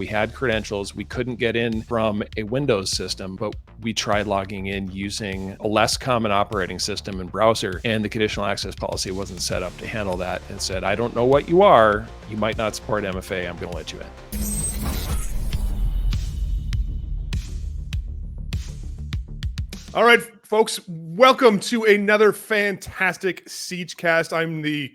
We had credentials. We couldn't get in from a Windows system, but we tried logging in using a less common operating system and browser, and the conditional access policy wasn't set up to handle that. It said, I don't know what you are. You might not support MFA. I'm going to let you in. All right, folks, welcome to another fantastic SIEGECAST. I'm the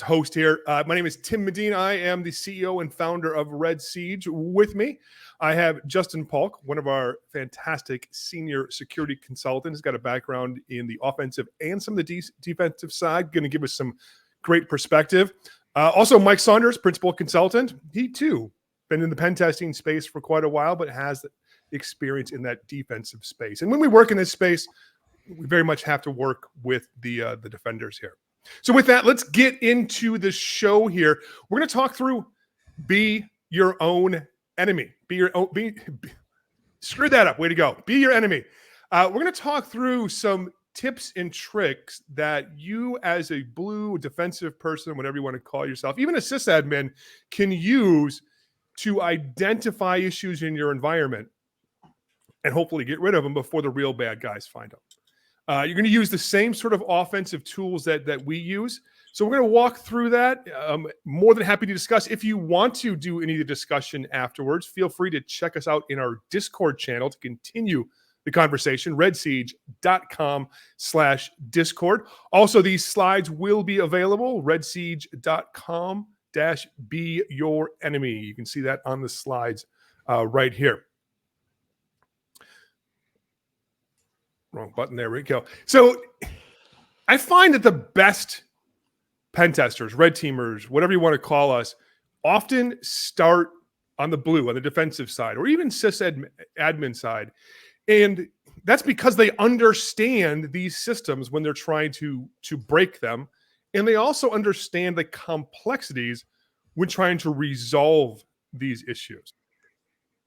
host here. My name is Tim Medin. I am the CEO and founder of Red Siege. With me, I have Justin Polk, one of our fantastic senior security consultants. He's got a background in the offensive and some of the defensive side, going to give us some great perspective. Also, Mike Saunders, principal consultant. He, too, been in the pen testing space for quite a while, but has the experience in that defensive space. And when we work in this space, we very much have to work with the defenders here. So with that, let's get into the show here. We're going to talk through be your own enemy. Screw that up. Way to go. Be your enemy. We're going to talk through some tips and tricks that you as a blue defensive person, whatever you want to call yourself, even a sysadmin, can use to identify issues in your environment and hopefully get rid of them before the real bad guys find them. You're going to use the same sort of offensive tools that we use. So we're going to walk through that. More than happy to discuss. If you want to do any of the discussion afterwards, feel free to check us out in our Discord channel to continue the conversation, redsiege.com/Discord. Also, these slides will be available, redsiege.com-be your enemy. You can see that on the slides right here. Wrong button. There we go. So I find that the best pen testers, red teamers, whatever you want to call us, often start on the blue, on the defensive side, or even sysadmin side. And that's because they understand these systems when they're trying to break them. And they also understand the complexities when trying to resolve these issues.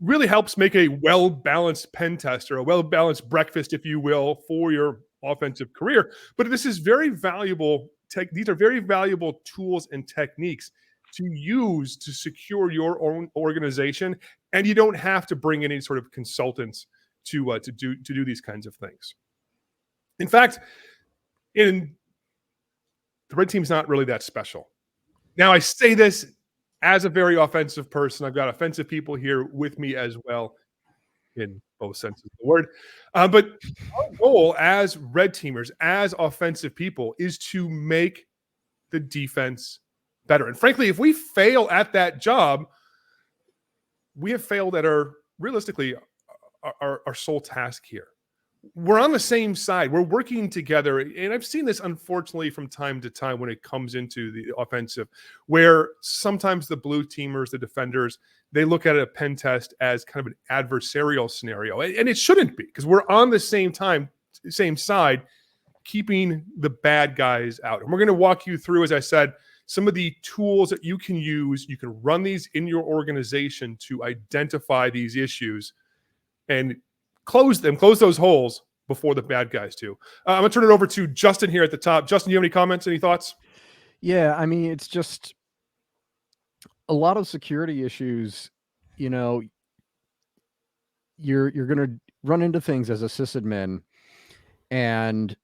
Really helps make a well-balanced pen tester, a well-balanced breakfast, if you will, for your offensive career. But this is very valuable. These are very valuable tools and techniques to use to secure your own organization, and you don't have to bring in any sort of consultants to do these kinds of things. In fact, the red team's not really that special. Now, I say this as a very offensive person. I've got offensive people here with me as well, in both senses of the word. But our goal as red teamers, as offensive people, is to make the defense better. And frankly, if we fail at that job, we have failed at our sole task here. We're on the same side. We're working together. And I've seen this, unfortunately, from time to time when it comes into the offensive, where sometimes the blue teamers, the defenders, they look at a pen test as kind of an adversarial scenario. And it shouldn't be, because we're on the same side, keeping the bad guys out. And we're going to walk you through, as I said, some of the tools that you can use. You can run these in your organization to identify these issues and close those holes before the bad guys do. I'm going to turn it over to Justin here at the top. Justin, do you have any comments, any thoughts? Yeah, I mean, it's just a lot of security issues. You know, you're going to run into things as a sysadmin, and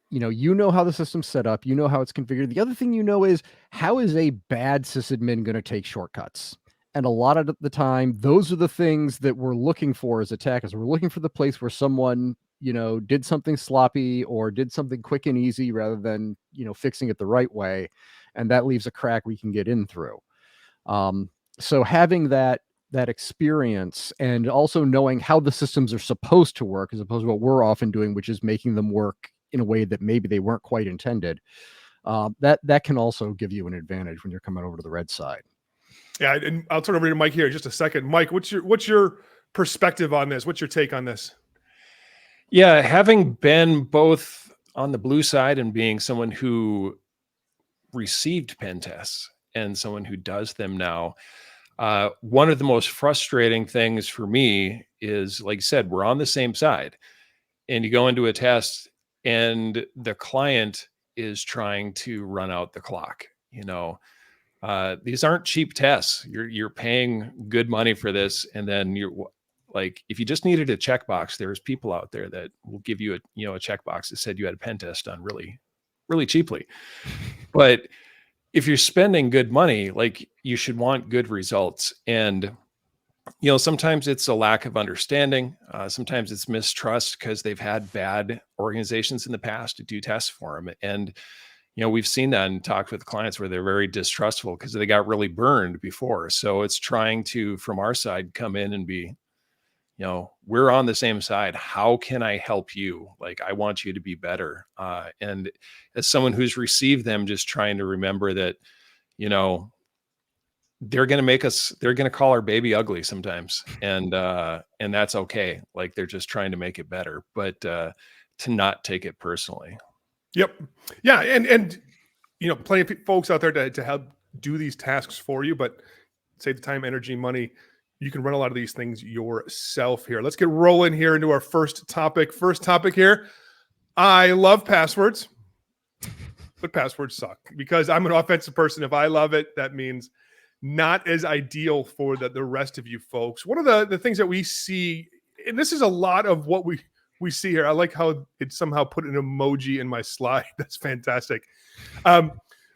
you know how the system's set up, you know how it's configured. The other thing is, how is a bad sysadmin going to take shortcuts? And a lot of the time, those are the things that we're looking for as attackers. We're looking for the place where someone, did something sloppy or did something quick and easy rather than, fixing it the right way. And that leaves a crack we can get in through. So having that experience, and also knowing how the systems are supposed to work, as opposed to what we're often doing, which is making them work in a way that maybe they weren't quite intended, that can also give you an advantage when you're coming over to the red side. Yeah, and I'll turn over to Mike here in just a second. Mike, what's your perspective on this? What's your take on this? Yeah, having been both on the blue side and being someone who received pen tests and someone who does them now, one of the most frustrating things for me is, like I said, we're on the same side, and you go into a test and the client is trying to run out the clock. These aren't cheap tests. You're paying good money for this, and then you're like, if you just needed a checkbox, there's people out there that will give you a checkbox that said you had a pen test done really, really cheaply. But if you're spending good money, like, you should want good results. And sometimes it's a lack of understanding. Sometimes it's mistrust because they've had bad organizations in the past to do tests for them. And we've seen that and talked with clients where they're very distrustful because they got really burned before. So it's trying to, from our side, come in and be, we're on the same side. How can I help you? Like, I want you to be better. And as someone who's received them, just trying to remember that, they're going to call our baby ugly sometimes. And that's okay. Like, they're just trying to make it better, but to not take it personally. Yep. Yeah. And plenty of folks out there to help do these tasks for you, but save the time, energy, money. You can run a lot of these things yourself here. Let's get rolling here into our first topic. First topic here. I love passwords, but passwords suck because I'm an offensive person. If I love it, that means not as ideal for the rest of you folks. One of the things that we see, and this is a lot of what we see here. I like how it somehow put an emoji in my slide. That's fantastic.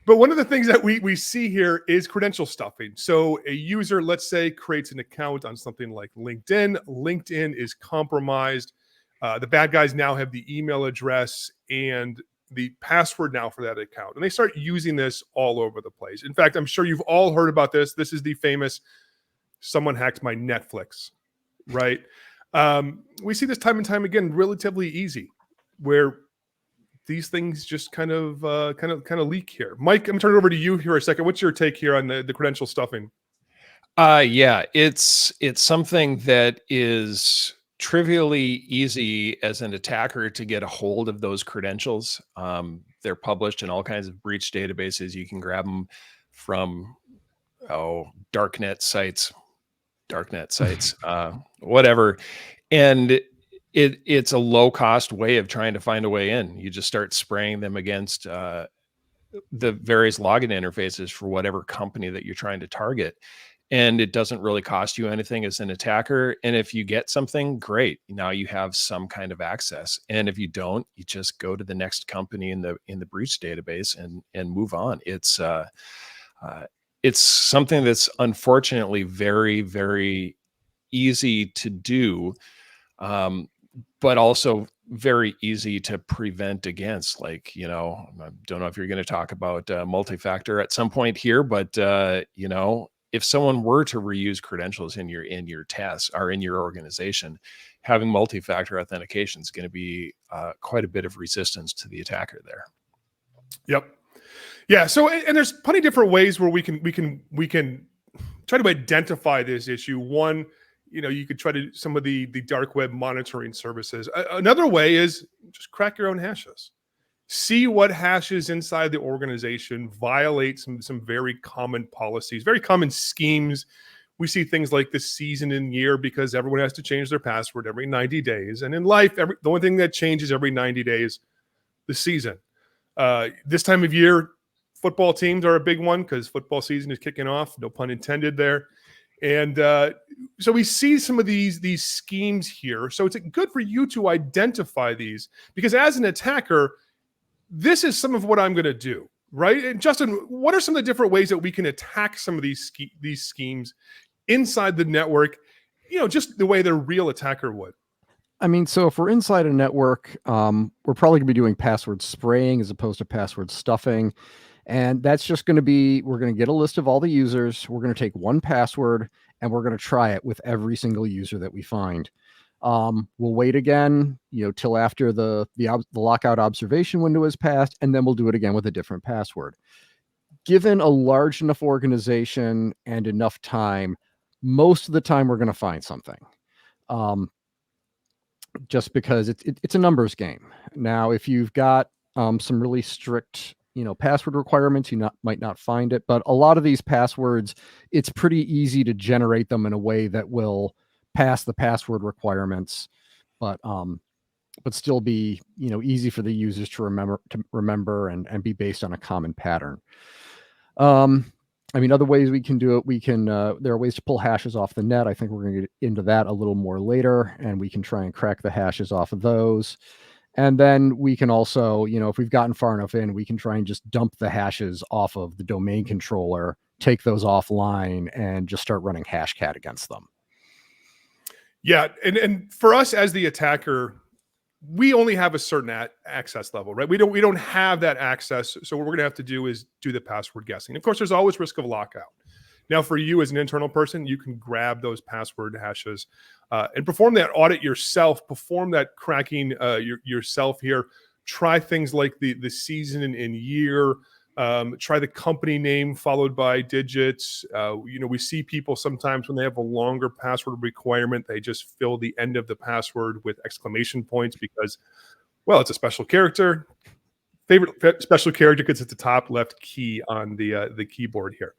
But one of the things that we see here is credential stuffing. So a user, let's say, creates an account on something like LinkedIn. LinkedIn is compromised. The bad guys now have the email address and the password now for that account. And they start using this all over the place. In fact, I'm sure you've all heard about this. This is the famous, someone hacked my Netflix, right? We see this time and time again, relatively easy, where these things just kind of leak here. Mike, I'm turning it over to you here a second. What's your take here on the credential stuffing? Yeah, it's something that is trivially easy as an attacker to get a hold of those credentials. They're published in all kinds of breach databases. You can grab them from darknet sites, whatever. And it's a low cost way of trying to find a way in. You just start spraying them against the various login interfaces for whatever company that you're trying to target. And it doesn't really cost you anything as an attacker. And if you get something, great. Now you have some kind of access. And if you don't, you just go to the next company in the breach database and move on. It's something that's unfortunately very, very easy to do, but also very easy to prevent against. Like, I don't know if you're going to talk about multi-factor at some point here, but if someone were to reuse credentials in your tests or in your organization, having multi-factor authentication is going to be quite a bit of resistance to the attacker there. Yep. Yeah. So, and there's plenty of different ways where we can try to identify this issue. One, you could try to some of the dark web monitoring services. Another way is just crack your own hashes. See what hashes inside the organization violate some very common policies, very common schemes. We see things like the season and year because everyone has to change their password every 90 days. And in life, the only thing that changes every 90 days, the season. This time of year, football teams are a big one because football season is kicking off. No pun intended there. And so we see some of these schemes here. So it's good for you to identify these because as an attacker, this is some of what I'm going to do, right? And Justin, what are some of the different ways that we can attack some of these schemes inside the network, just the way the real attacker would? I mean, so if we're inside a network, we're probably going to be doing password spraying as opposed to password stuffing. And that's just going to be, we're going to get a list of all the users. We're going to take one password and we're going to try it with every single user that we find. We'll wait again, till after the lockout observation window is passed, and then we'll do it again with a different password. Given a large enough organization and enough time, most of the time we're going to find something. Just because it's a numbers game. Now, if you've got some really strict password requirements, you might not find it, but a lot of these passwords, it's pretty easy to generate them in a way that will pass the password requirements, but still be easy for the users to remember and be based on a common pattern. I mean, other ways we can do it, we can, there are ways to pull hashes off the net. I think we're going to get into that a little more later, and we can try and crack the hashes off of those. And then we can also, if we've gotten far enough in, we can try and just dump the hashes off of the domain controller, take those offline, and just start running hashcat against them. Yeah, and for us as the attacker, we only have a certain access level, right? We don't have that access. So what we're going to have to do is do the password guessing. Of course, there's always risk of lockout. Now, for you as an internal person, you can grab those password hashes and perform that audit yourself, perform that cracking yourself here. Try things like the season and year. Try the company name followed by digits. We see people sometimes when they have a longer password requirement, they just fill the end of the password with exclamation points because, well, it's a special character. Favorite special character because it's the top left key on the keyboard here,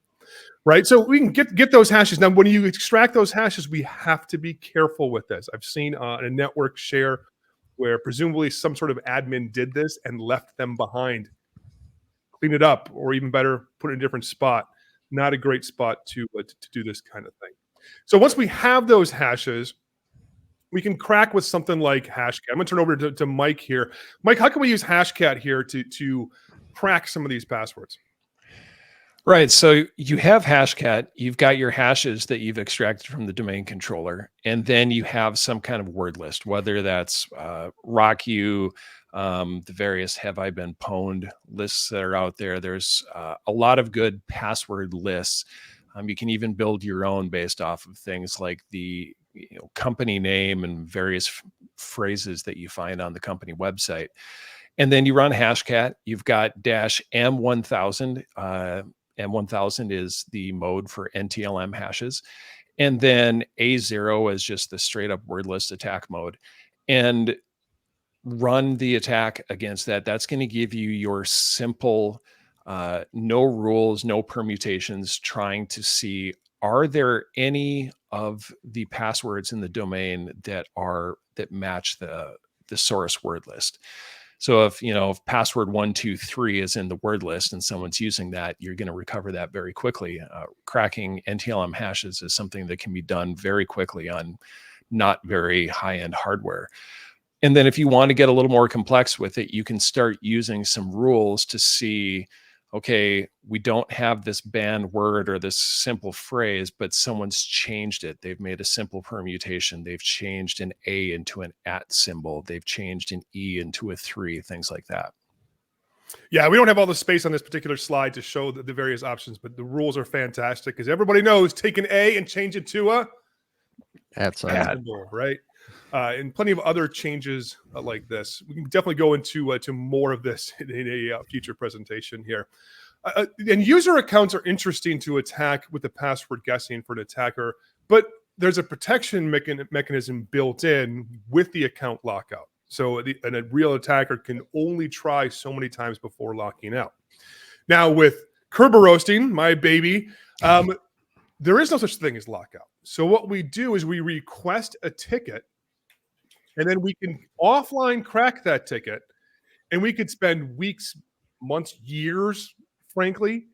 right? So we can get those hashes. Now, when you extract those hashes, we have to be careful with this. I've seen a network share where presumably some sort of admin did this and left them behind. Clean it up, or even better, put it in a different spot. Not a great spot to do this kind of thing. So once we have those hashes, we can crack with something like hashcat. I'm going to turn over to Mike here. Mike, how can we use hashcat here to crack some of these passwords? Right. So you have hashcat, you've got your hashes that you've extracted from the domain controller, and then you have some kind of word list, whether that's RockU, the various have I been pwned lists that are out there. There's a lot of good password lists. You can even build your own based off of things like the company name and various phrases that you find on the company website. And then you run hashcat. You've got -M1000. M1000 is the mode for NTLM hashes. And then A0 is just the straight up word list attack mode. And run the attack against that. That's going to give you your simple, no rules, no permutations, trying to see, are there any of the passwords in the domain that match the source word list? So if password 123 is in the word list and someone's using that, you're going to recover that very quickly. Cracking NTLM hashes is something that can be done very quickly on not very high-end hardware. And then if you want to get a little more complex with it, you can start using some rules to see, okay, we don't have this banned word or this simple phrase, but someone's changed it. They've made a simple permutation. They've changed an A into an @ symbol. They've changed an E into a 3, things like that. Yeah, we don't have all the space on this particular slide to show the various options, but the rules are fantastic because everybody knows take an A and change it to a @ symbol, right? And plenty of other changes like this. We can definitely go into to more of this in a future presentation here. And user accounts are interesting to attack with the password guessing for an attacker, but there's a protection mechanism built in with the account lockout. So a real attacker can only try so many times before locking out. Now with Kerberoasting, my baby, there is no such thing as lockout. So what we do is we request a ticket, and then we can offline crack that ticket, and we could spend weeks, months, years, frankly,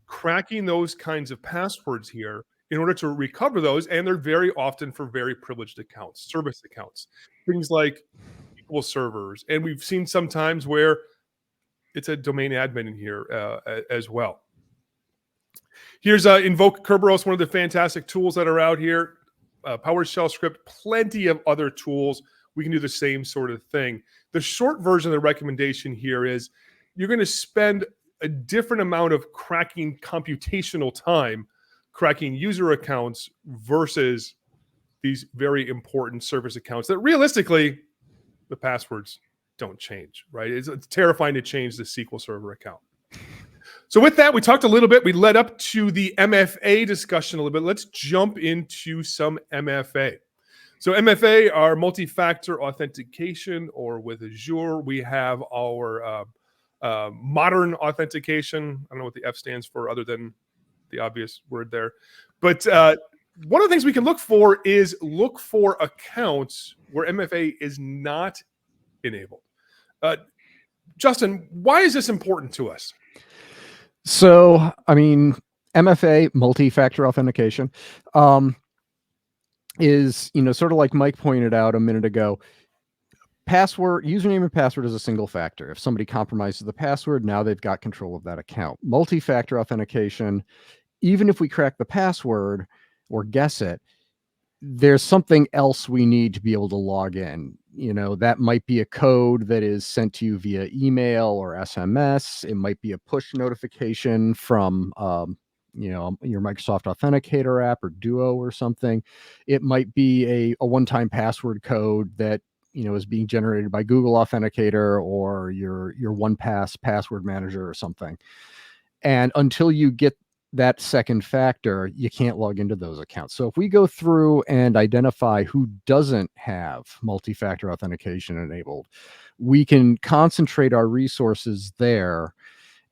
cracking those kinds of passwords here in order to recover those. And they're very often for very privileged accounts, service accounts, things like SQL servers. And we've seen sometimes where it's a domain admin in here as well. Here's Invoke Kerberos, one of the fantastic tools that are out here. PowerShell script, plenty of other tools. We can do the same sort of thing. The short version of the recommendation here is you're going to spend a different amount of cracking computational time cracking user accounts versus these very important service accounts that realistically the passwords don't change, right? It's terrifying to change the SQL Server account. So with that, we talked a little bit. We led up to the MFA discussion a little bit. Let's jump into some MFA. So MFA are multi-factor authentication, or with Azure, we have our modern authentication. I don't know what the F stands for other than the obvious word there. But one of the things we can look for is look for accounts where MFA is not enabled. Justin, why is this important to us? So, I mean, MFA, multi-factor authentication, is, sort of like Mike pointed out a minute ago. Username and password is a single factor. If somebody compromises the password, now they've got control of that account. Multi-factor authentication, even if we crack the password or guess it, there's something else we need to be able to log in. That might be a code that is sent to you via email or SMS. It might be a push notification from, your Microsoft Authenticator app or Duo or something. It might be a one-time password code that, is being generated by Google Authenticator or your 1Pass password manager or something. And until you get that second factor, you can't log into those accounts. So if we go through and identify who doesn't have multi-factor authentication enabled, we can concentrate our resources there,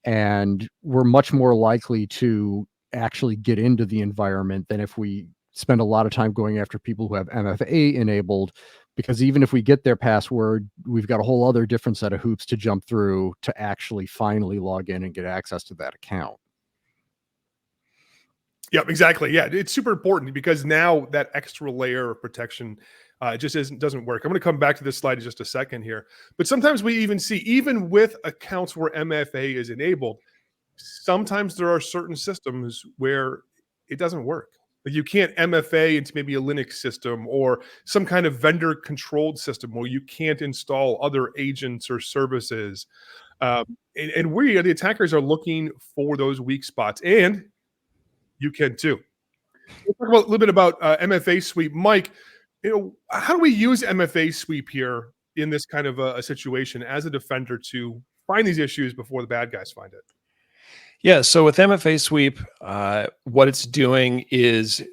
and we're much more likely to actually get into the environment than if we spend a lot of time going after people who have MFA enabled, because even if we get their password, we've got a whole other different set of hoops to jump through to actually finally log in and get access to that account. Yep, exactly. Yeah, it's super important because now that extra layer of protection just doesn't work. I'm going to come back to this slide in just a second here. But sometimes we even see, even with accounts where MFA is enabled, sometimes there are certain systems where it doesn't work. Like you can't MFA into maybe a Linux system or some kind of vendor-controlled system where you can't install other agents or services. And we, the attackers, are looking for those weak spots. And you can too. We'll talk a little bit about MFA sweep. Mike, how do we use MFA sweep here in this kind of a situation as a defender to find these issues before the bad guys find it? Yeah, so with MFA sweep, what it's doing is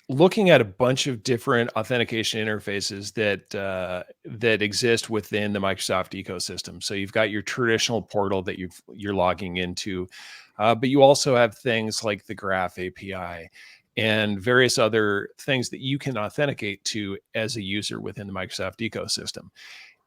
looking at a bunch of different authentication interfaces that exist within the Microsoft ecosystem. So you've got your traditional portal that you're logging into, but you also have things like the Graph API and various other things that you can authenticate to as a user within the Microsoft ecosystem.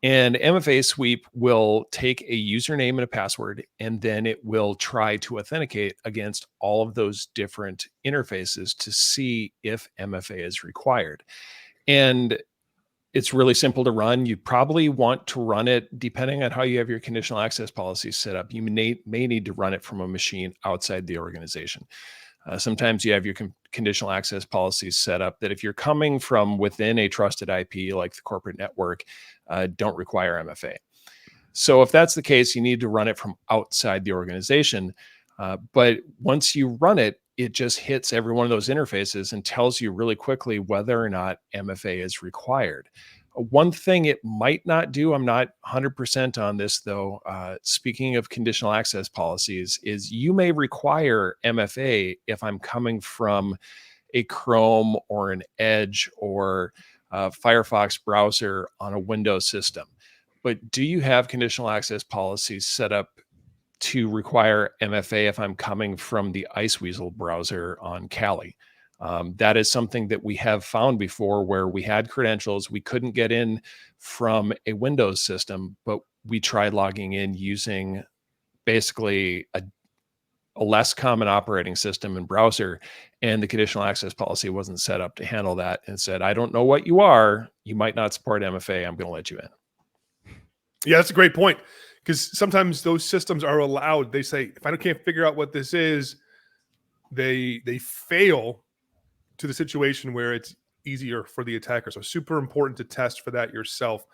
And MFA sweep will take a username and a password, and then it will try to authenticate against all of those different interfaces to see if MFA is required. And it's really simple to run. You probably want to run it, depending on how you have your conditional access policies set up. You may need to run it from a machine outside the organization. Sometimes you have your conditional access policies set up that if you're coming from within a trusted IP like the corporate network, don't require MFA. So if that's the case, you need to run it from outside the organization. But once you run it, it just hits every one of those interfaces and tells you really quickly whether or not MFA is required. One thing it might not do, I'm not 100% on this though, speaking of conditional access policies, is you may require MFA if I'm coming from a Chrome or an Edge or Firefox browser on a Windows system. But do you have conditional access policies set up to require MFA if I'm coming from the Iceweasel browser on Kali? That is something that we have found before where we had credentials. We couldn't get in from a Windows system, but we tried logging in using basically a less common operating system and browser, and the conditional access policy wasn't set up to handle that and said, I don't know what you are. You might not support MFA. I'm going to let you in. Yeah, that's a great point, because sometimes those systems are allowed. They say, if I can't figure out what this is, they fail to the situation where it's easier for the attacker. So super important to test for that yourself.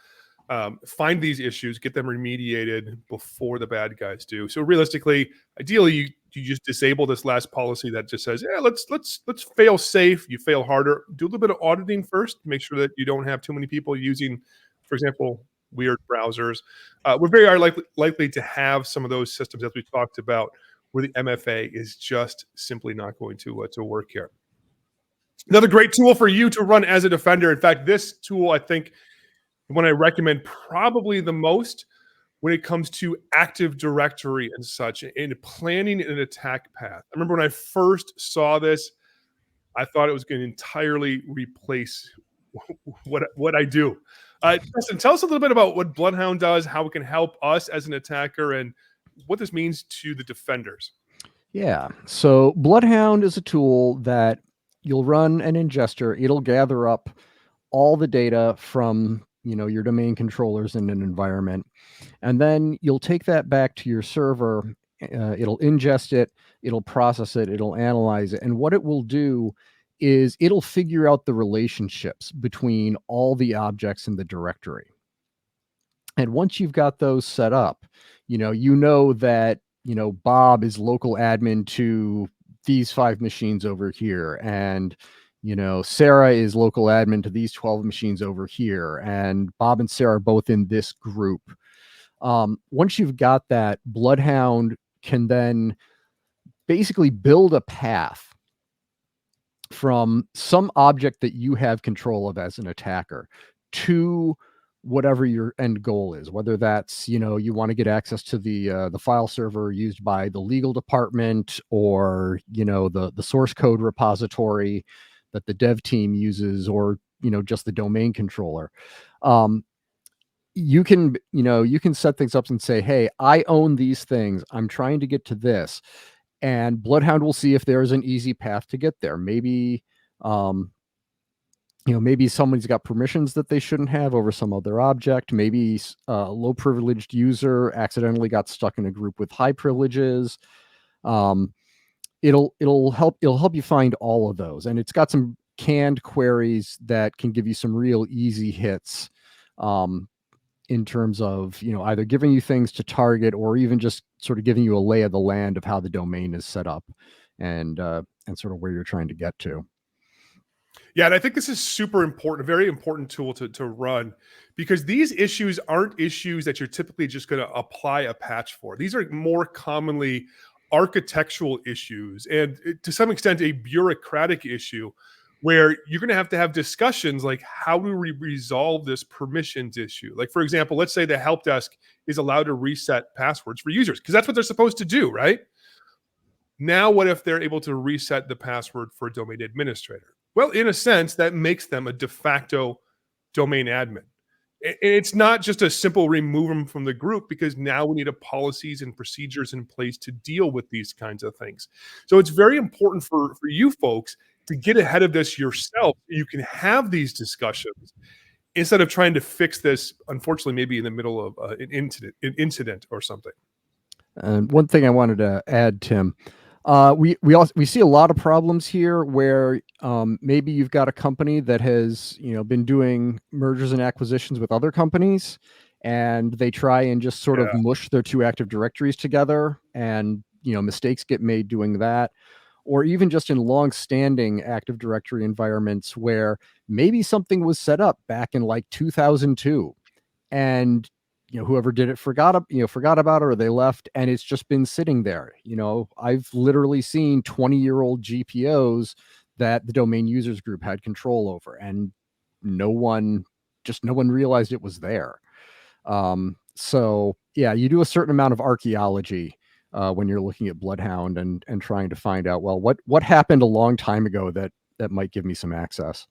Find these issues, get them remediated before the bad guys do. So realistically, ideally, you just disable this last policy that just says, yeah, let's fail safe. You fail harder. Do a little bit of auditing first. Make sure that you don't have too many people using, for example, weird browsers. We're very likely to have some of those systems, as we talked about, where the MFA is just simply not going to work here. Another great tool for you to run as a defender. In fact, this tool, I think, one I recommend probably the most when it comes to Active Directory and such, and planning an attack path. I remember when I first saw this, I thought it was going to entirely replace what I do. Justin, tell us a little bit about what Bloodhound does, how it can help us as an attacker, and what this means to the defenders. Yeah. So Bloodhound is a tool that you'll run an ingester. It'll gather up all the data from, your domain controllers in an environment. And then you'll take that back to your server. It'll ingest it, it'll process it, it'll analyze it. And what it will do is it'll figure out the relationships between all the objects in the directory. And once you've got those set up, that, Bob is local admin to these 5 machines over here. And, Sarah is local admin to these 12 machines over here. And Bob and Sarah are both in this group. Once you've got that, Bloodhound can then basically build a path from some object that you have control of as an attacker to whatever your end goal is, whether that's, you want to get access to the file server used by the legal department, or, the source code repository that the dev team uses, or, just the domain controller. You can set things up and say, hey, I own these things. I'm trying to get to this. And Bloodhound will see if there's an easy path to get there. Maybe, maybe someone's got permissions that they shouldn't have over some other object. Maybe a low privileged user accidentally got stuck in a group with high privileges. It'll help you find all of those. And it's got some canned queries that can give you some real easy hits. In terms of, either giving you things to target, or even just sort of giving you a lay of the land of how the domain is set up, and sort of where you're trying to get to. Yeah, and I think this is super important, a very important tool to run, because these issues aren't issues that you're typically just going to apply a patch for. These are more commonly architectural issues, and to some extent a bureaucratic issue, where you're going to have discussions like, how do we resolve this permissions issue? Like, for example, let's say the help desk is allowed to reset passwords for users, because that's what they're supposed to do, right? Now, what if they're able to reset the password for a domain administrator? Well, in a sense, that makes them a de facto domain admin. It's not just a simple remove them from the group, because now we need policies and procedures in place to deal with these kinds of things. So it's very important for you folks to get ahead of this yourself. You can have these discussions instead of trying to fix this, unfortunately, maybe in the middle of an incident or something. And one thing I wanted to add, Tim, we see a lot of problems here where maybe you've got a company that has been doing mergers and acquisitions with other companies, and they try and just sort of mush their 2 Active Directories together, and mistakes get made doing that. Or even just in long-standing Active Directory environments where maybe something was set up back in like 2002, and whoever did it forgot about it, or they left, and it's just been sitting there. I've literally seen 20-year-old GPOs that the domain users group had control over, and no one realized it was there. So yeah, you do a certain amount of archaeology when you're looking at Bloodhound and trying to find out, well, what happened a long time ago that might give me some access.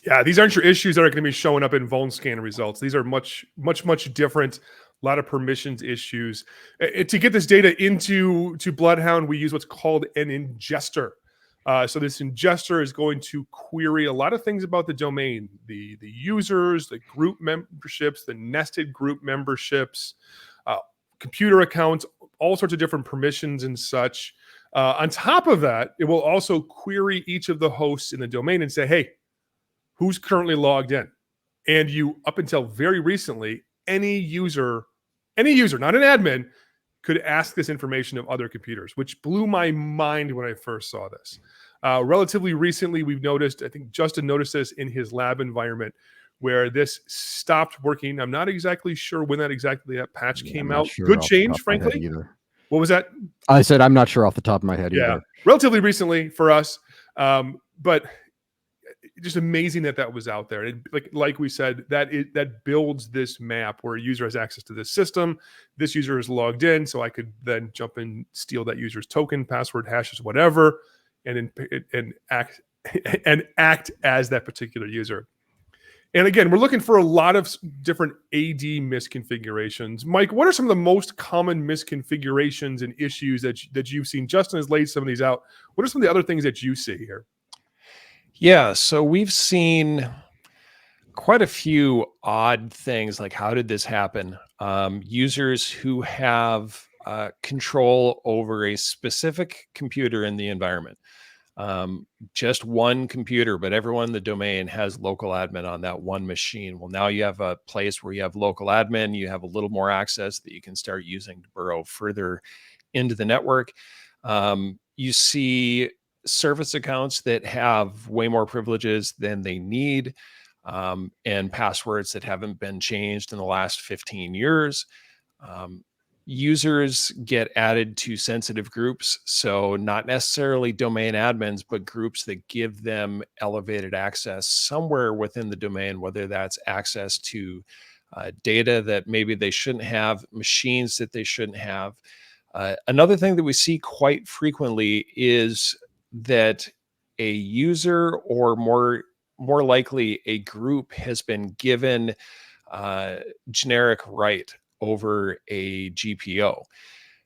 Yeah, these aren't your issues that are going to be showing up in VulnScan results. These are much different. A lot of permissions issues. To get this data into Bloodhound, we use what's called an ingester. So this ingester is going to query a lot of things about the domain, the users, the group memberships, the nested group memberships, computer accounts, all sorts of different permissions and such. On top of that, it will also query each of the hosts in the domain and say, hey, who's currently logged in? And you, up until very recently, any user, not an admin, could ask this information of other computers, which blew my mind when I first saw this. Relatively recently, we've noticed, I think Justin noticed this in his lab environment, where this stopped working. I'm not exactly sure when that patch came out. Sure, good change, frankly. What was that? I said I'm not sure off the top of my head either. Relatively recently for us, but just amazing that was out there. And like we said, that builds this map where a user has access to this system. This user is logged in, so I could then jump and steal that user's token, password, hashes, whatever, and act as that particular user. And again, we're looking for a lot of different AD misconfigurations. Mike, what are some of the most common misconfigurations and issues that you've seen? Justin has laid some of these out. What are some of the other things that you see here? Yeah, so we've seen quite a few odd things, like how did this happen? Users who have control over a specific computer in the environment. Just one computer, but everyone in the domain has local admin on that one machine. Well, now you have a place where you have local admin, you have a little more access that you can start using to burrow further into the network. You see service accounts that have way more privileges than they need, and passwords that haven't been changed in the last 15 years. Users get added to sensitive groups. So not necessarily domain admins, but groups that give them elevated access somewhere within the domain, whether that's access to data that maybe they shouldn't have, machines that they shouldn't have. Another thing that we see quite frequently is that a user, or more likely a group, has been given generic right over a GPO.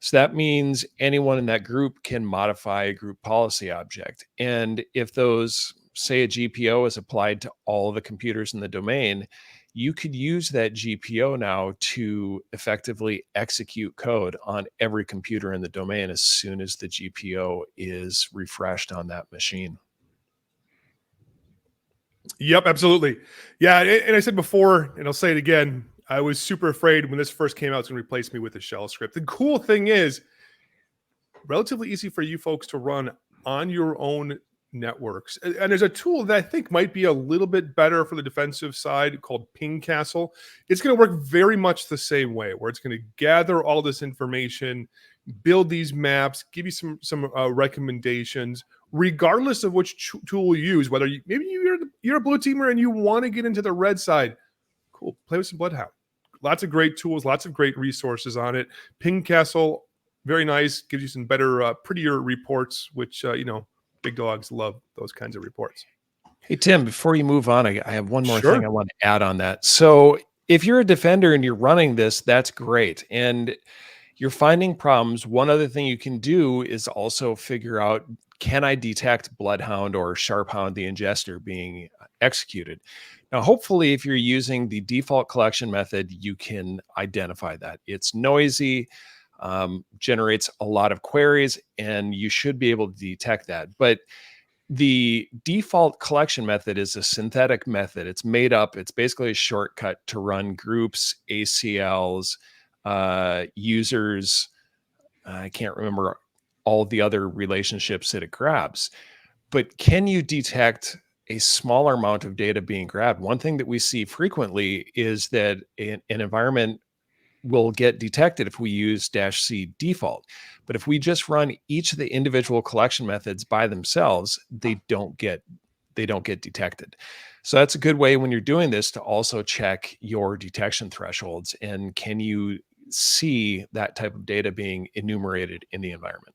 So that means anyone in that group can modify a group policy object. And if those, say a GPO is applied to all the computers in the domain, you could use that GPO now to effectively execute code on every computer in the domain as soon as the GPO is refreshed on that machine. Yep, absolutely. Yeah, and I said before, and I'll say it again, I was super afraid when this first came out it's going to replace me with a shell script. The cool thing is, relatively easy for you folks to run on your own networks. And there's a tool that I think might be a little bit better for the defensive side called Ping Castle. It's going to work very much the same way, where it's going to gather all this information, build these maps, give you some recommendations, regardless of which tool you use. Whether maybe you're a blue teamer and you want to get into the red side, cool. Play with some Bloodhound. Lots of great tools, lots of great resources on it. Ping Castle, very nice. Gives you some better, prettier reports, which big dogs love those kinds of reports. Hey, Tim, before you move on, I have one more Sure. thing I want to add on that. So if you're a defender and you're running this, that's great. And you're finding problems. One other thing you can do is also figure out, can I detect Bloodhound or Sharphound, the ingester, being executed? Now, hopefully, if you're using the default collection method, you can identify that. It's noisy, generates a lot of queries, and you should be able to detect that. But the default collection method is a synthetic method. It's made up. It's basically a shortcut to run groups, ACLs, users. I can't remember all the other relationships that it grabs. But can you detect a smaller amount of data being grabbed? One thing that we see frequently is that an environment will get detected if we use -c default. But if we just run each of the individual collection methods by themselves, they don't get detected. So that's a good way when you're doing this to also check your detection thresholds. And can you see that type of data being enumerated in the environment?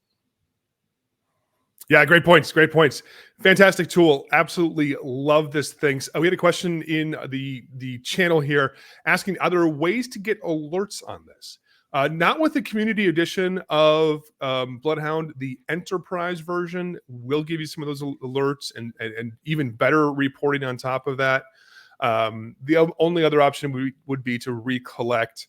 Yeah, great points. Great points. Fantastic tool. Absolutely love this thing. We had a question in the channel here asking, are there ways to get alerts on this? Not with the community edition of Bloodhound. The enterprise version will give you some of those alerts and even better reporting on top of that. The only other option would be to recollect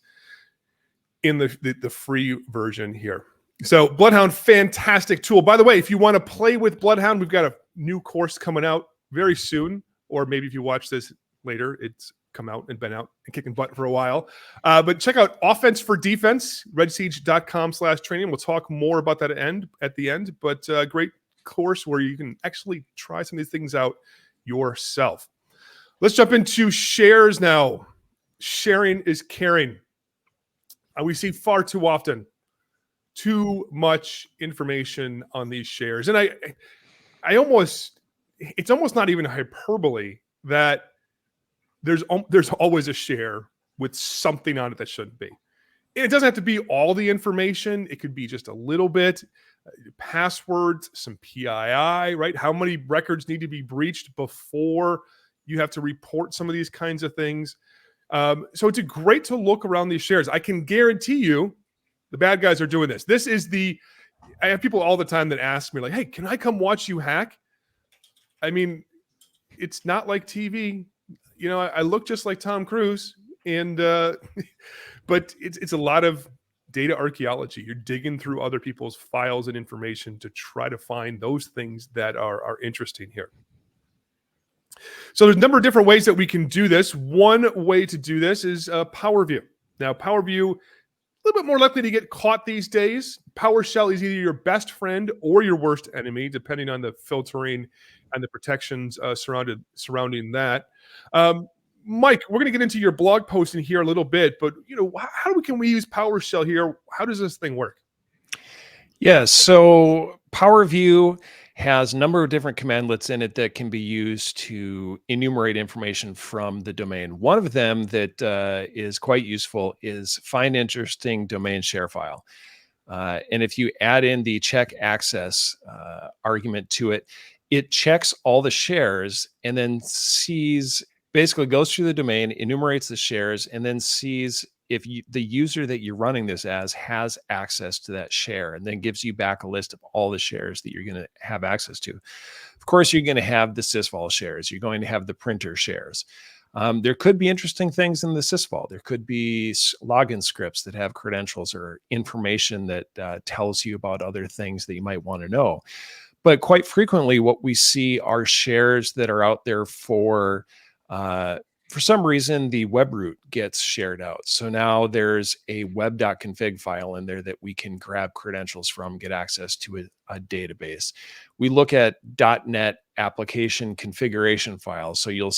in the free version here. So Bloodhound, fantastic tool. By the way, if you want to play with Bloodhound, we've got a new course coming out very soon, or maybe if you watch this later, it's come out and been out and kicking butt for a while. But check out Offense for Defense, redsiege.com/training. We'll talk more about that at the end, but great course where you can actually try some of these things out yourself. Let's jump into shares now. Sharing is caring. We see far too often too much information on these shares. And it's almost not even hyperbole that there's always a share with something on it that shouldn't be. And it doesn't have to be all the information. It could be just a little bit, passwords, some PII, right? How many records need to be breached before You have to report some of these kinds of things. So it's great to look around these shares. I can guarantee you the bad guys are doing this. I have people all the time that ask me like, hey, can I come watch you hack? I mean, it's not like TV. I look just like Tom Cruise, and but it's a lot of data archaeology. You're digging through other people's files and information to try to find those things that are interesting here. So there's a number of different ways that we can do this. One way to do this is PowerView. Now, PowerView, a little bit more likely to get caught these days. PowerShell is either your best friend or your worst enemy, depending on the filtering and the protections surrounding that. Mike, we're going to get into your blog post in here a little bit, but how can we use PowerShell here? How does this thing work? Yeah, so PowerView has a number of different commandlets in it that can be used to enumerate information from the domain. One of them that is quite useful is find interesting domain share file. And if you add in the check access argument to it, it checks all the shares and then basically goes through the domain, enumerates the shares, and then sees if the user that you're running this as has access to that share, and then gives you back a list of all the shares that you're going to have access to. Of course, you're going to have the sysvol shares. You're going to have the printer shares. There could be interesting things in the sysvol. There could be login scripts that have credentials or information that tells you about other things that you might want to know. But quite frequently, what we see are shares that are out there for some reason, the web root gets shared out. So now there's a web.config file in there that we can grab credentials from, get access to a database. We look at .NET application configuration files. So you'll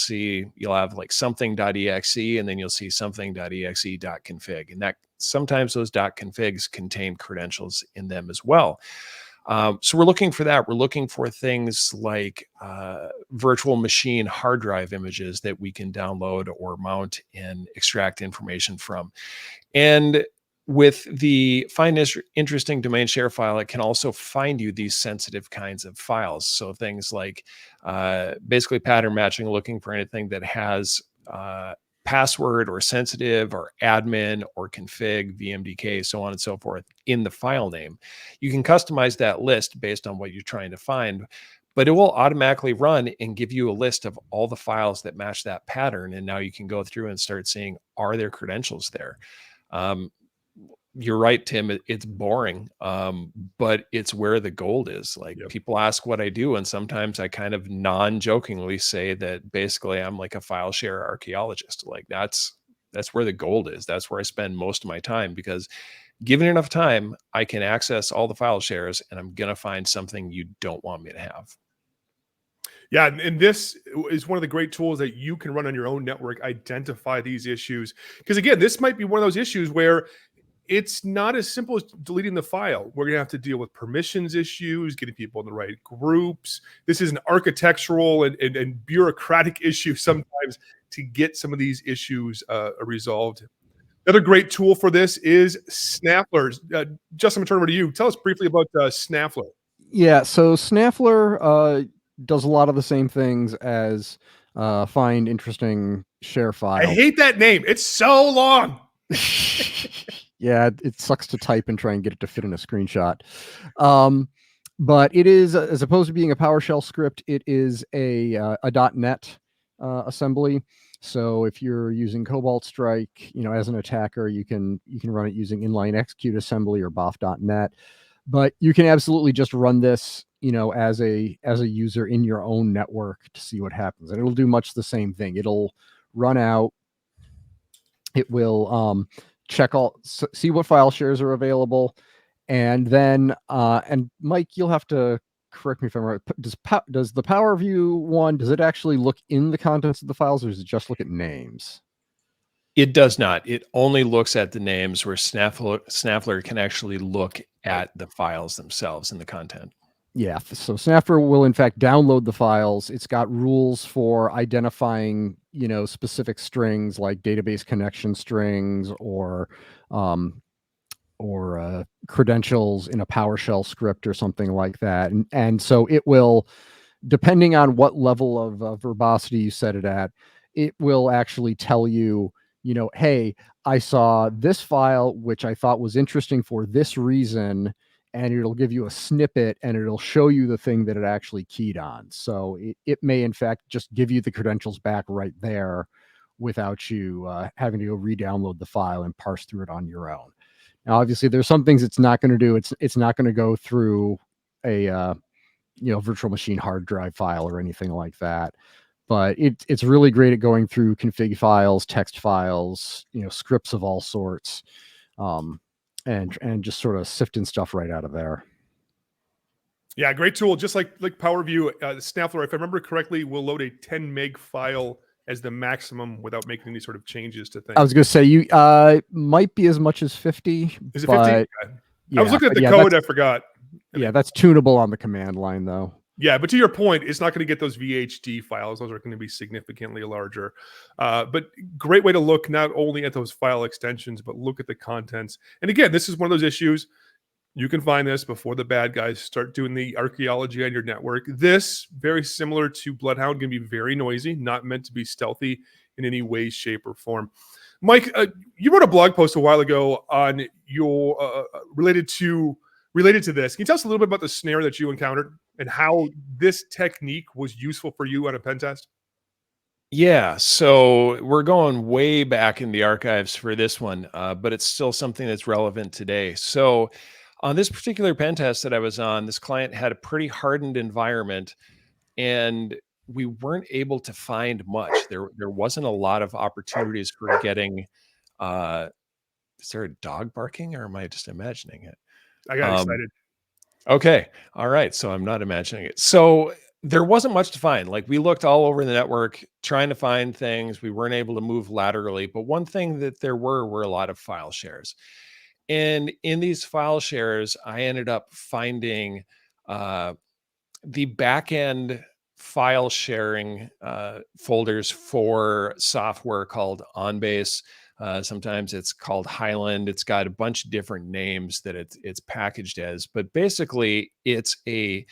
have like something.exe, and then you'll see something.exe.config. And that sometimes those .configs contain credentials in them as well. So we're looking for that. We're looking for things like virtual machine hard drive images that we can download or mount and extract information from. And with the find interesting domain share file, it can also find you these sensitive kinds of files. So things like basically pattern matching, looking for anything that has password or sensitive or admin or config, VMDK, so on and so forth in the file name. You can customize that list based on what you're trying to find, but it will automatically run and give you a list of all the files that match that pattern. And now you can go through and start seeing, are there credentials there? You're right, Tim, it's boring, but it's where the gold is. Like, yep. People ask what I do, and sometimes I kind of non-jokingly say that basically I'm like a file share archaeologist. Like that's where the gold is. That's where I spend most of my time, because given enough time, I can access all the file shares and I'm going to find something you don't want me to have. Yeah, and this is one of the great tools that you can run on your own network, identify these issues. Because again, this might be one of those issues where it's not as simple as deleting the file. We're going to have to deal with permissions issues, getting people in the right groups. This is an architectural and bureaucratic issue sometimes to get some of these issues resolved. Another great tool for this is Snaffler. Justin, I'm turning over to you. Tell us briefly about Snaffler. Yeah, so Snaffler does a lot of the same things as find interesting share file. I hate that name. It's so long. Yeah, it sucks to type and try and get it to fit in a screenshot. But it is, as opposed to being a PowerShell script, it is a .NET assembly. So if you're using Cobalt Strike, as an attacker, you can run it using inline execute assembly or boff.net. But you can absolutely just run this, as a user in your own network to see what happens, and it'll do much the same thing. It'll run out. It will check see what file shares are available, and then and Mike, you'll have to correct me if I'm right. Does the PowerView one, does it actually look in the contents of the files, or does it just look at names? It does not. It only looks at the names, where Snaffler can actually look at the files themselves and the content. Yeah, so Snaffler will in fact download the files. It's got rules for identifying, specific strings like database connection strings or credentials in a PowerShell script or something like that. And so it will depending on what level of verbosity you set it at, it will actually tell you, hey, I saw this file, which I thought was interesting for this reason, and it'll give you a snippet and it'll show you the thing that it actually keyed on. So it may, in fact, just give you the credentials back right there without you having to go re-download the file and parse through it on your own. Now, obviously, there's some things it's not going to do. It's not going to go through a virtual machine hard drive file or anything like that. But it's really great at going through config files, text files, scripts of all sorts, and just sort of sifting stuff right out of there. Yeah, great tool. Just like PowerView, Snaffler, if I remember correctly, will load a 10 meg file as the maximum without making any sort of changes to things. I was going to say you might be as much as 50. Is it 50? Yeah, I was looking at the code. I forgot. Yeah, that's tunable on the command line, though. Yeah, but to your point, it's not going to get those VHD files. Those are going to be significantly larger. But great way to look not only at those file extensions, but look at the contents. And again, this is one of those issues. You can find this before the bad guys start doing the archaeology on your network. This, very similar to Bloodhound, can be very noisy, not meant to be stealthy in any way, shape, or form. Mike, you wrote a blog post a while ago on your related to this. Can you tell us a little bit about the snare that you encountered and how this technique was useful for you on a pen test? Yeah, so we're going way back in the archives for this one, but it's still something that's relevant today. So on this particular pen test that I was on, this client had a pretty hardened environment, and we weren't able to find much. There wasn't a lot of opportunities for getting, is there a dog barking, or am I just imagining it? I got excited. Okay. All right. So I'm not imagining it. So there wasn't much to find. Like, we looked all over the network trying to find things. We weren't able to move laterally, but one thing that there were a lot of file shares. And in these file shares, I ended up finding the backend file sharing folders for software called OnBase. Sometimes it's called Highland. It's got a bunch of different names that it's packaged as, but basically it's a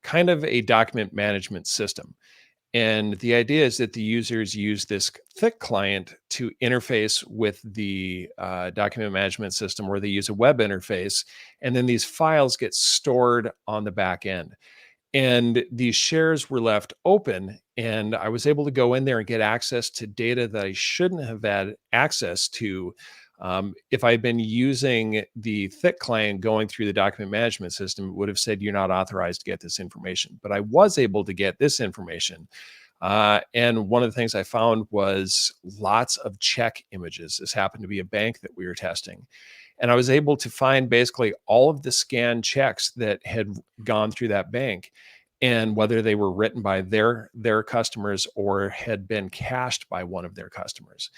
kind of a document management system. And the idea is that the users use this thick client to interface with the document management system, or they use a web interface, and then these files get stored on the back end. And these shares were left open, and I was able to go in there and get access to data that I shouldn't have had access to if I had been using the thick client going through the document management system. It would have said, you're not authorized to get this information. But I was able to get this information. And one of the things I found was lots of check images. This happened to be a bank that we were testing. And I was able to find basically all of the scanned checks that had gone through that bank, and whether they were written by their customers or had been cached by one of their customers.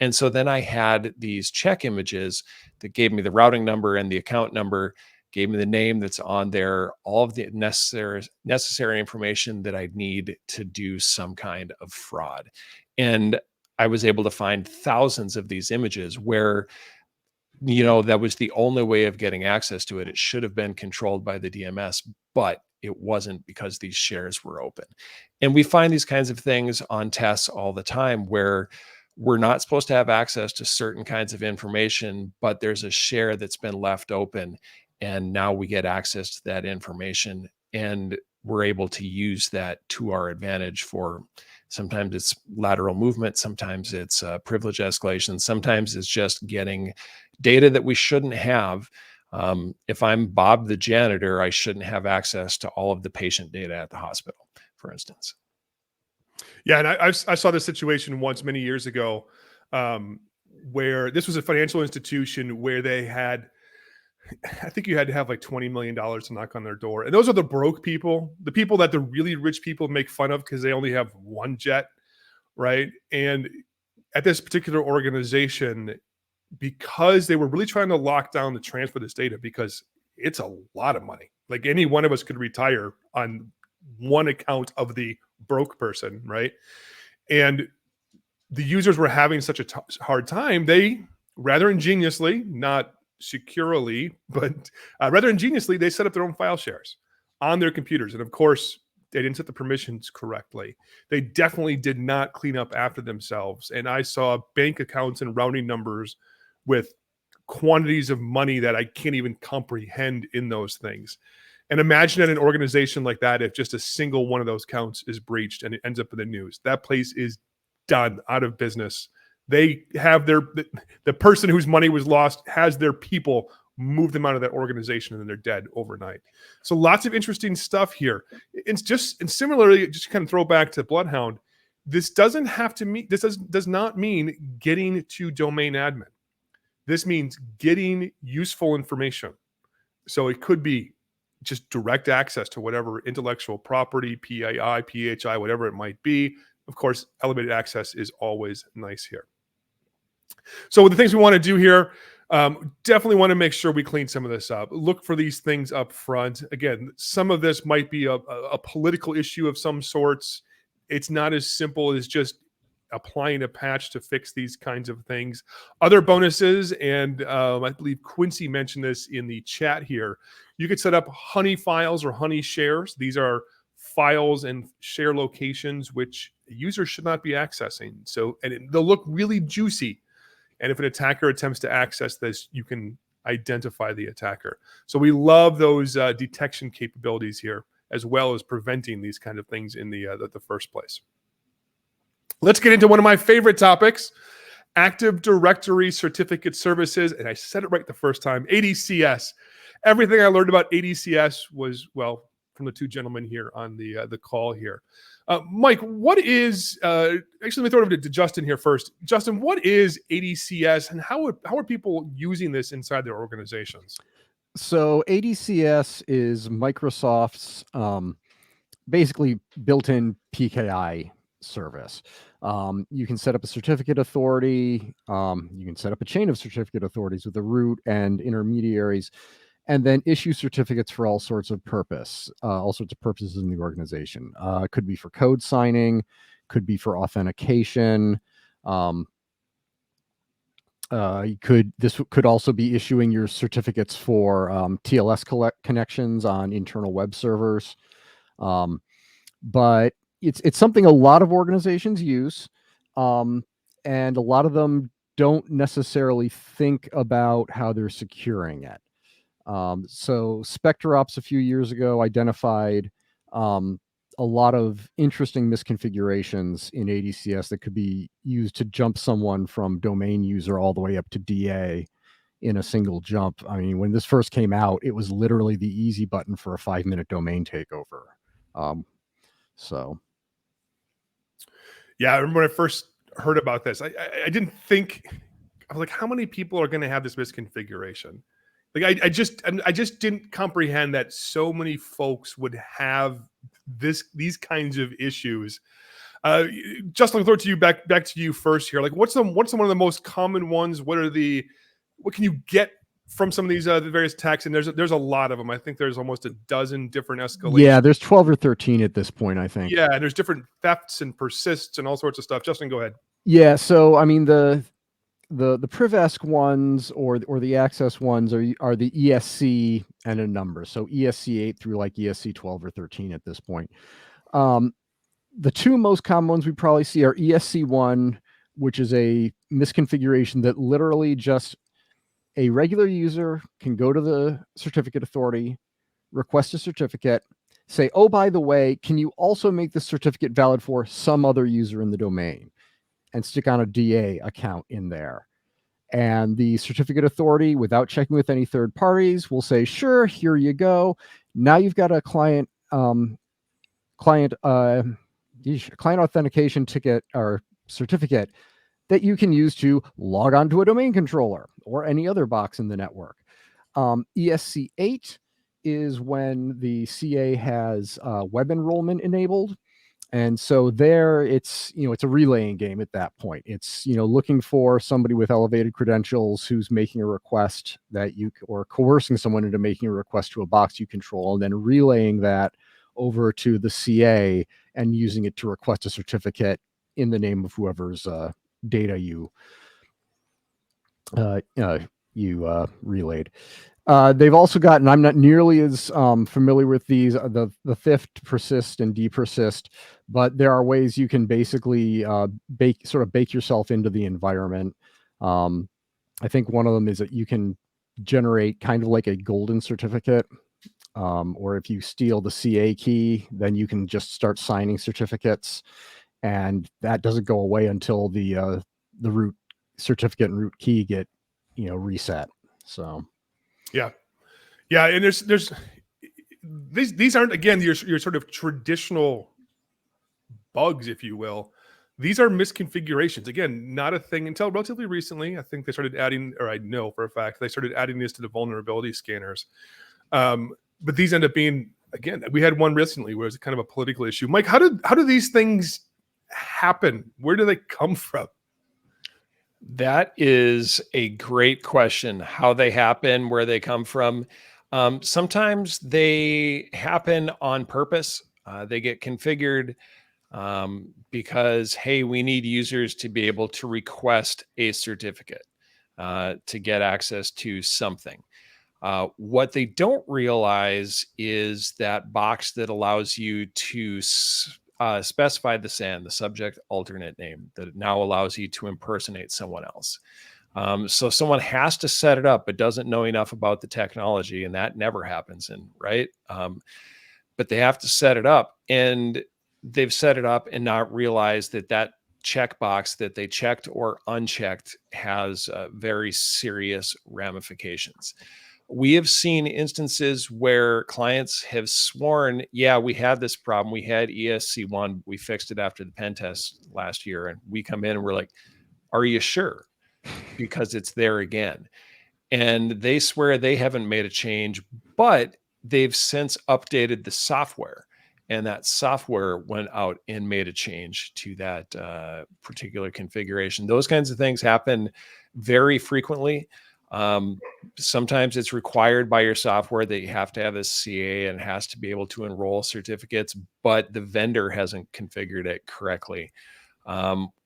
And so then I had these check images that gave me the routing number and the account number, gave me the name that's on there, all of the necessary information that I'd need to do some kind of fraud. And I was able to find thousands of these images where, that was the only way of getting access to it. It should have been controlled by the DMS, but it wasn't, because these shares were open. And we find these kinds of things on tests all the time where we're not supposed to have access to certain kinds of information, but there's a share that's been left open, and now we get access to that information, and we're able to use that to our advantage for, sometimes it's lateral movement, sometimes it's privilege escalation, sometimes it's just getting data that we shouldn't have. If I'm Bob the janitor, I shouldn't have access to all of the patient data at the hospital, for instance. Yeah, and I saw this situation once many years ago, where this was a financial institution where they had, I think you had to have like $20 million to knock on their door. And those are the broke people, the people that the really rich people make fun of because they only have one jet, right? And at this particular organization, because they were really trying to lock down the transfer of this data, because it's a lot of money. Like, any one of us could retire on one account of the broke person, right? And the users were having such a hard time. They rather ingeniously, not securely, but rather ingeniously, they set up their own file shares on their computers. And of course, They didn't set the permissions correctly. They definitely did not clean up after themselves. And I saw bank accounts and rounding numbers with quantities of money that I can't even comprehend in those things. And imagine at an organization like that, if just a single one of those counts is breached and it ends up in the news, that place is done, out of business. They have the person whose money was lost has their people move them out of that organization and then they're dead overnight. So lots of interesting stuff here. And similarly, just kind of throw back to Bloodhound. This doesn't have to mean, this does not mean getting to domain admin. This means getting useful information. So it could be just direct access to whatever intellectual property, PII, PHI, whatever it might be. Of course, elevated access is always nice here. So the things we want to do here, definitely want to make sure we clean some of this up. Look for these things up front. Again, some of this might be a political issue of some sorts. It's not as simple as just applying a patch to fix these kinds of things. Other bonuses, and I believe Quincy mentioned this in the chat here, you could set up honey files or honey shares. These are files and share locations which a user should not be accessing. So, and they'll look really juicy. And if an attacker attempts to access this, you can identify the attacker. So we love those detection capabilities here, as well as preventing these kind of things in the first place. Let's get into one of my favorite topics, Active Directory Certificate Services. And I said it right the first time, ADCS. Everything I learned about ADCS was, well, from the two gentlemen here on the call here. Mike, what is, actually, let me throw it over to Justin here first. Justin, what is ADCS and how are people using this inside their organizations? So ADCS is Microsoft's basically built-in PKI service. You can set up a certificate authority. You can set up a chain of certificate authorities with a root and intermediaries, and then issue certificates for all sorts of purposes in the organization. It could be for code signing, could be for authentication. This could also be issuing your certificates for TLS connections on internal web servers. But it's something a lot of organizations use, and a lot of them don't necessarily think about how they're securing it. So SpectreOps a few years ago identified a lot of interesting misconfigurations in ADCS that could be used to jump someone from domain user all the way up to DA in a single jump. I mean, when this first came out, it was literally the easy button for a 5-minute domain takeover. Yeah, I remember when I first heard about this, I didn't think, I was like, how many people are going to have this misconfiguration? Like I just didn't comprehend that so many folks would have these kinds of issues. Justin, I'll throw it to you back to you first here. Like, what's one of the most common ones? What can you get from some of these the various attacks? And there's a lot of them. I think there's almost a dozen different escalations. Yeah, there's 12 or 13 at this point, I think. Yeah, and there's different thefts and persists and all sorts of stuff. Justin, go ahead. Yeah, so I mean the Privesc ones or the access ones are the ESC and a number. So ESC 8 through like ESC 12 or 13 at this point. The two most common ones we probably see are ESC 1, which is a misconfiguration that literally just a regular user can go to the certificate authority, request a certificate, say, oh, by the way, can you also make this certificate valid for some other user in the domain? And stick on a DA account in there. And the certificate authority, without checking with any third parties, will say, sure, here you go. Now you've got a client authentication ticket or certificate that you can use to log on to a domain controller or any other box in the network. ESC 8 is when the CA has web enrollment enabled. And so there it's a relaying game at that point. It's, looking for somebody with elevated credentials who's making a request or coercing someone into making a request to a box you control, and then relaying that over to the CA and using it to request a certificate in the name of whoever's data you relayed. They've also got, and I'm not nearly as familiar with these, the theft, persist, and depersist, but there are ways you can basically bake yourself into the environment. I think one of them is that you can generate kind of like a golden certificate, or if you steal the CA key, then you can just start signing certificates, and that doesn't go away until the root certificate and root key get reset. So. Yeah. And there's these aren't, again, your sort of traditional bugs, if you will. These are misconfigurations. Again, not a thing until relatively recently. I think they started adding, or I know for a fact, they started adding this to the vulnerability scanners. But these end up being, again, we had one recently where it was kind of a political issue. Mike, how do these things happen? Where do they come from? That is a great question. How they happen, where they come from. Sometimes they happen on purpose. They get configured because, hey, we need users to be able to request a certificate to get access to something. What they don't realize is that box that allows you to specify the SAN, the subject alternate name, that now allows you to impersonate someone else. So someone has to set it up, but doesn't know enough about the technology, and that never happens right? But they have to set it up, and they've set it up and not realized that checkbox that they checked or unchecked has very serious ramifications. We have seen instances where clients have sworn, yeah, we had this problem. We had ESC1. We fixed it after the pen test last year. And we come in and we're like, are you sure? Because it's there again. And they swear they haven't made a change, but they've since updated the software. And that software went out and made a change to that particular configuration. Those kinds of things happen very frequently. Sometimes it's required by your software that you have to have a CA and has to be able to enroll certificates, but the vendor hasn't configured it correctly.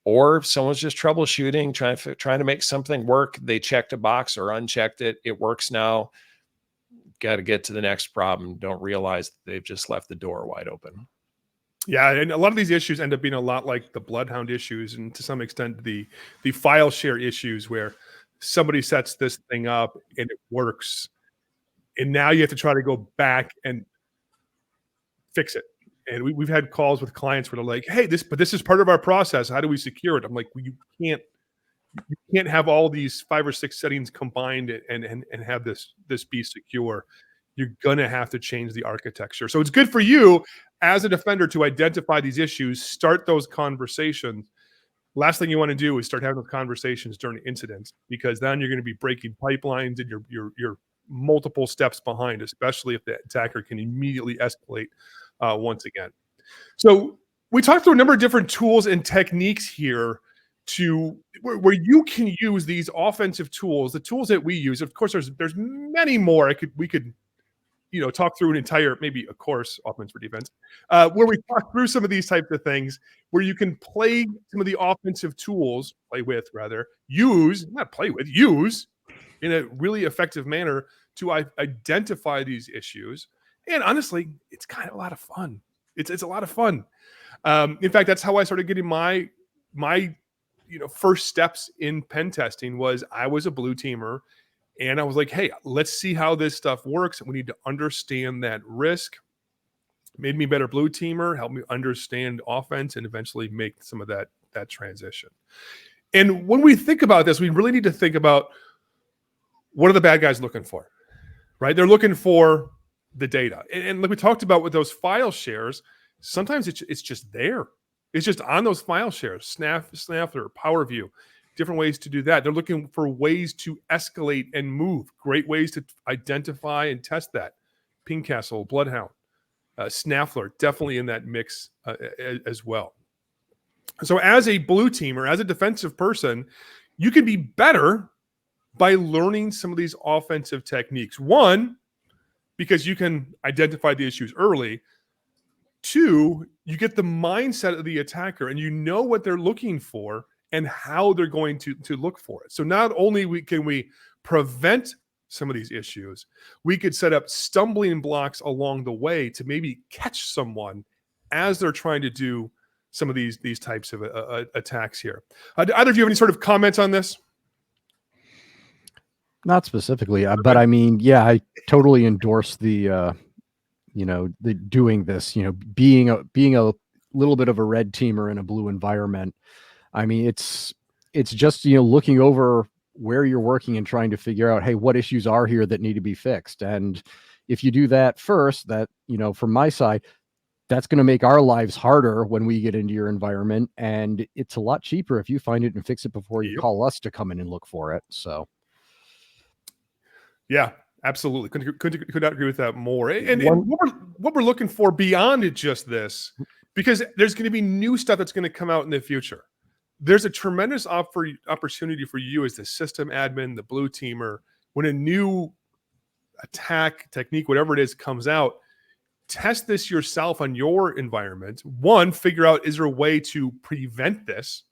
Or someone's just troubleshooting, trying to make something work. They checked a box or unchecked it. It works now. Got to get to the next problem. Don't realize that they've just left the door wide open. Yeah, and a lot of these issues end up being a lot like the Bloodhound issues, and to some extent the file share issues where somebody sets this thing up and it works, and now you have to try to go back and fix it. And we've had calls with clients where they're like, "Hey, this is part of our process. How do we secure it?" I'm like, "Well, you can't have all these 5 or 6 settings combined and have this be secure. You're gonna have to change the architecture." So it's good for you as a defender to identify these issues, start those conversations. Last thing you want to do is start having those conversations during incidents, because then you're going to be breaking pipelines and you're multiple steps behind, especially if the attacker can immediately escalate once again. So we talked through a number of different tools and techniques here where you can use these offensive tools, the tools that we use. Of course, there's many more. We could talk through an entire, maybe a course, offense for defense, where we talk through some of these types of things, where you can play some of the offensive tools, use in a really effective manner to identify these issues. And honestly, it's kind of a lot of fun. It's a lot of fun. In fact, that's how I started getting my first steps in pen testing. Was I was a blue teamer, and I was like, hey, let's see how this stuff works. We need to understand that risk. Made me a better blue teamer, helped me understand offense, and eventually make some of that transition. And when we think about this, we really need to think about, what are the bad guys looking for, right? They're looking for the data. And like we talked about with those file shares, sometimes it's just there. It's just on those file shares, Snaffler, PowerView, different ways to do that. They're looking for ways to escalate and move. Great ways to identify and test that. Pingcastle, Bloodhound, Snaffler, definitely in that mix as well. So as a blue teamer, as a defensive person, you can be better by learning some of these offensive techniques. One, because you can identify the issues early. Two, you get the mindset of the attacker and you know what they're looking for and how they're going to look for it. So not only can we prevent some of these issues. We could set up stumbling blocks along the way to maybe catch someone as they're trying to do some of these types of attacks here. Do either of you have any sort of comments on this? Not specifically, but I mean, yeah, I totally endorse the the doing this, being a little bit of a red teamer in a blue environment. I mean, it's just, looking over where you're working and trying to figure out, hey, what issues are here that need to be fixed. And if you do that first, that, from my side, that's going to make our lives harder when we get into your environment. And it's a lot cheaper if you find it and fix it before you call us to come in and look for it. So. Yeah, absolutely. Could not agree with that more. And what we're looking for beyond it just this, because there's going to be new stuff that's going to come out in the future. There's a tremendous opportunity for you as the system admin, the blue teamer, when a new attack technique, whatever it is, comes out, test this yourself on your environment. One, figure out, is there a way to prevent this?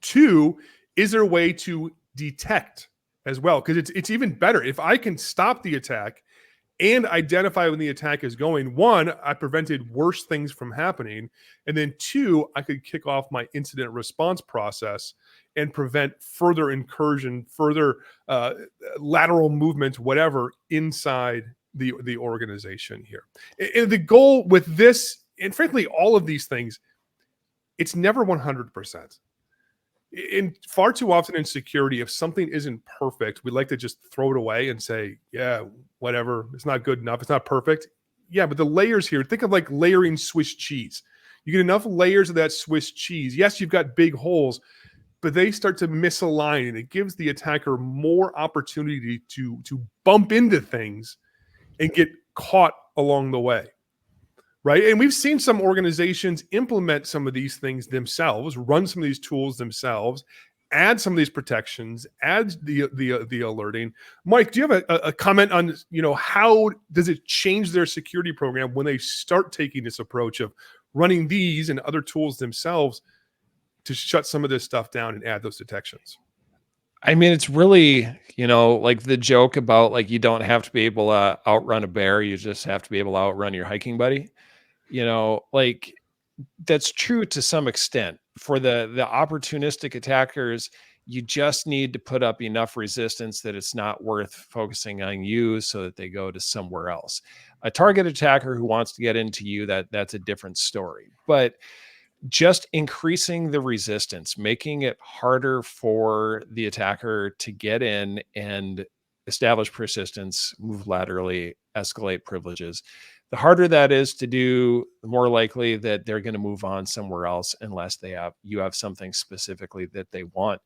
Two, is there a way to detect as well? Because it's even better if I can stop the attack and identify when the attack is going. One, I prevented worse things from happening. And then two, I could kick off my incident response process and prevent further incursion, further lateral movement, whatever, inside the organization here. And the goal with this, and frankly, all of these things, it's never 100%. In far too often in security, if something isn't perfect, we like to just throw it away and say, yeah, whatever, it's not good enough, it's not perfect. Yeah, but the layers here, think of like layering Swiss cheese. You get enough layers of that Swiss cheese. Yes, you've got big holes, but they start to misalign, and it gives the attacker more opportunity to bump into things and get caught along the way. Right. And we've seen some organizations implement some of these things themselves, run some of these tools themselves, add some of these protections, add the alerting. Mike, do you have a comment on, how does it change their security program when they start taking this approach of running these and other tools themselves to shut some of this stuff down and add those detections? I mean, it's really, like the joke about like, you don't have to be able to outrun a bear. You just have to be able to outrun your hiking buddy. Like that's true to some extent. For the opportunistic attackers, you just need to put up enough resistance that it's not worth focusing on you so that they go to somewhere else. A target attacker who wants to get into you, that's a different story. But just increasing the resistance, making it harder for the attacker to get in and establish persistence, move laterally, escalate privileges. The harder that is to do, the more likely that they're going to move on somewhere else unless you have something specifically that they want.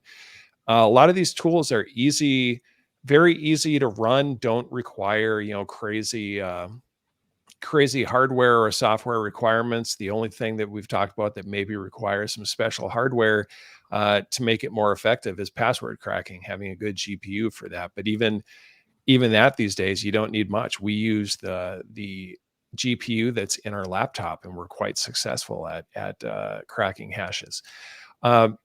A lot of these tools are easy, very easy to run, don't require, crazy hardware or software requirements. The only thing that we've talked about that maybe requires some special hardware to make it more effective is password cracking, having a good GPU for that. But even that these days, you don't need much. We use the GPU that's in our laptop, and we're quite successful at cracking hashes. But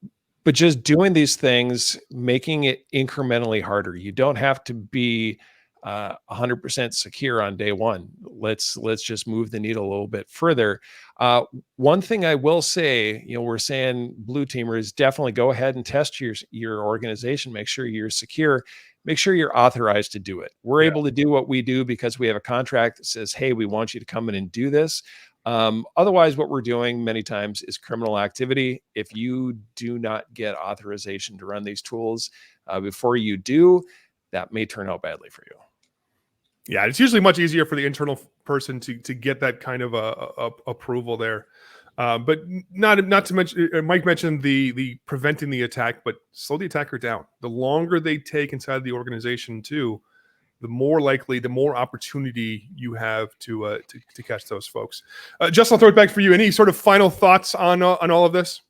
just doing these things, making it incrementally harder. You don't have to be 100% secure on day one. Let's just move the needle a little bit further. One thing I will say, we're saying blue teamers, definitely go ahead and test your organization. Make sure you're secure. Make sure you're authorized to do it. We're able to do what we do because we have a contract that says, hey, we want you to come in and do this. Otherwise, what we're doing many times is criminal activity. If you do not get authorization to run these tools before you do, that may turn out badly for you. Yeah, it's usually much easier for the internal person to get that kind of approval there. But not to mention, Mike mentioned the preventing the attack, but slow the attacker down. The longer they take inside the organization too, the more likely, the more opportunity you have to catch those folks. Justin, I'll throw it back for you. Any sort of final thoughts on all of this?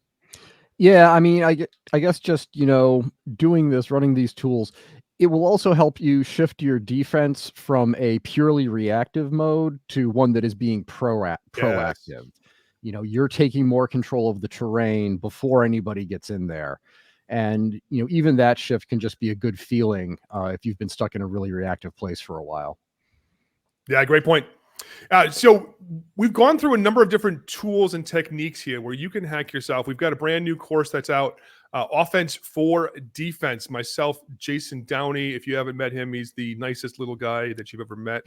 Yeah, I mean, I guess just, doing this, running these tools, it will also help you shift your defense from a purely reactive mode to one that is being proactive. Yes. You're taking more control of the terrain before anybody gets in there. And even that shift can just be a good feeling if you've been stuck in a really reactive place for a while. Yeah, great point. So we've gone through a number of different tools and techniques here where you can hack yourself. We've got a brand new course that's out, Offense for Defense. Myself, Jason Downey. If you haven't met him, he's the nicest little guy that you've ever met.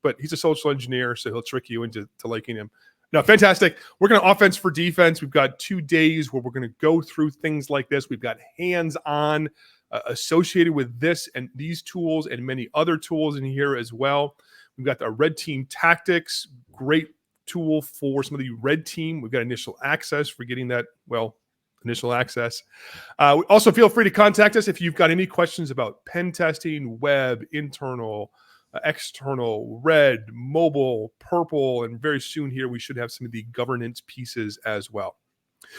But he's a social engineer, so he'll trick you into liking him. No, fantastic. We're going to Offense for Defense. We've got 2 days where we're going to go through things like this. We've got hands-on associated with this and these tools and many other tools in here as well. We've got the Red Team Tactics, great tool for some of the red team. We've got initial access for getting that, initial access. Also, feel free to contact us if you've got any questions about pen testing, web, internal, external, red, mobile, purple, and very soon here we should have some of the governance pieces as well.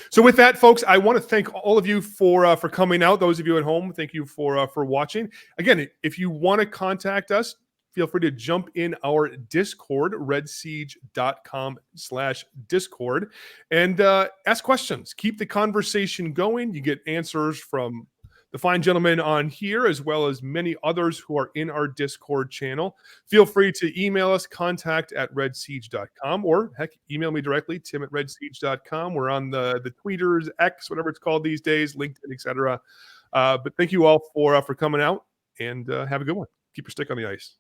So with that, folks, I want to thank all of you for coming out. Those of you at home, thank you for watching. Again, if you want to contact us, feel free to jump in our Discord, redsiege.com/Discord, and ask questions. Keep the conversation going. You get answers from the fine gentlemen on here, as well as many others who are in our Discord channel. Feel free to email us, contact@redsiege.com, or heck, email me directly, tim@redsiege.com. We're on the tweeters, X, whatever it's called these days, LinkedIn, etc. But thank you all for coming out, and have a good one. Keep your stick on the ice.